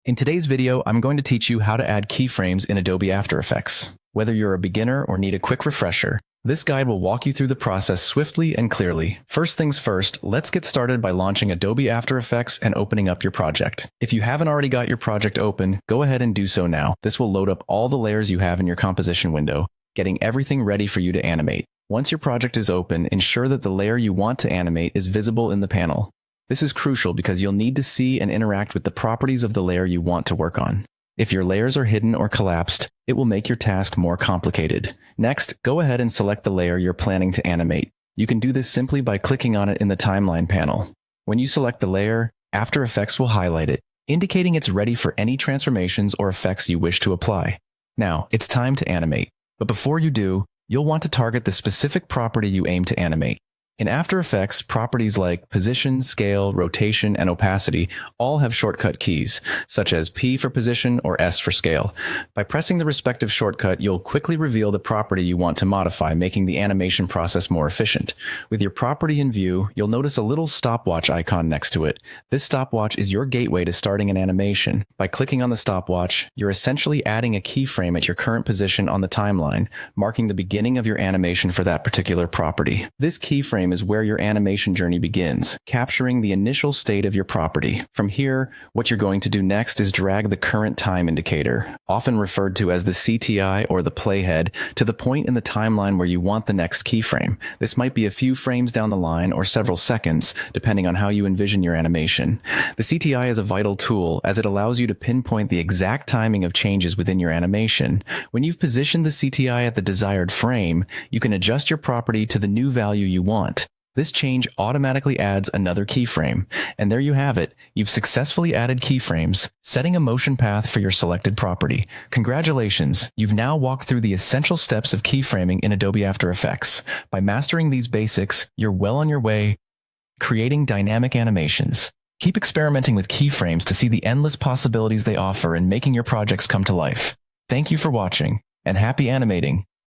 In today's video, I'm going to teach you how to add keyframes in Adobe After Effects. Whether you're a beginner or need a quick refresher, this guide will walk you through the process swiftly and clearly. First things first, let's get started by launching Adobe After Effects and opening up your project. If you haven't already got your project open, go ahead and do so now. This will load up all the layers you have in your composition window, getting everything ready for you to animate. Once your project is open, ensure that the layer you want to animate is visible in the panel. This is crucial because you'll need to see and interact with the properties of the layer you want to work on. If your layers are hidden or collapsed, it will make your task more complicated. Next, go ahead and select the layer you're planning to animate. You can do this simply by clicking on it in the timeline panel. When you select the layer, After Effects will highlight it, indicating it's ready for any transformations or effects you wish to apply. Now, it's time to animate. But before you do, you'll want to target the specific property you aim to animate. In After Effects, properties like position, scale, rotation, and opacity all have shortcut keys, such as P for position or S for scale. By pressing the respective shortcut, you'll quickly reveal the property you want to modify, making the animation process more efficient. With your property in view, you'll notice a little stopwatch icon next to it. This stopwatch is your gateway to starting an animation. By clicking on the stopwatch, you're essentially adding a keyframe at your current position on the timeline, marking the beginning of your animation for that particular property. This keyframe is where your animation journey begins, capturing the initial state of your property. From here, what you're going to do next is drag the current time indicator, often referred to as the CTI or the playhead, to the point in the timeline where you want the next keyframe. This might be a few frames down the line or several seconds, depending on how you envision your animation. The CTI is a vital tool as it allows you to pinpoint the exact timing of changes within your animation. When you've positioned the CTI at the desired frame, you can adjust your property to the new value you want. This change automatically adds another keyframe, and there you have it. You've successfully added keyframes, setting a motion path for your selected property. Congratulations, you've now walked through the essential steps of keyframing in Adobe After Effects. By mastering these basics, you're well on your way creating dynamic animations. Keep experimenting with keyframes to see the endless possibilities they offer and making your projects come to life. Thank you for watching, and happy animating!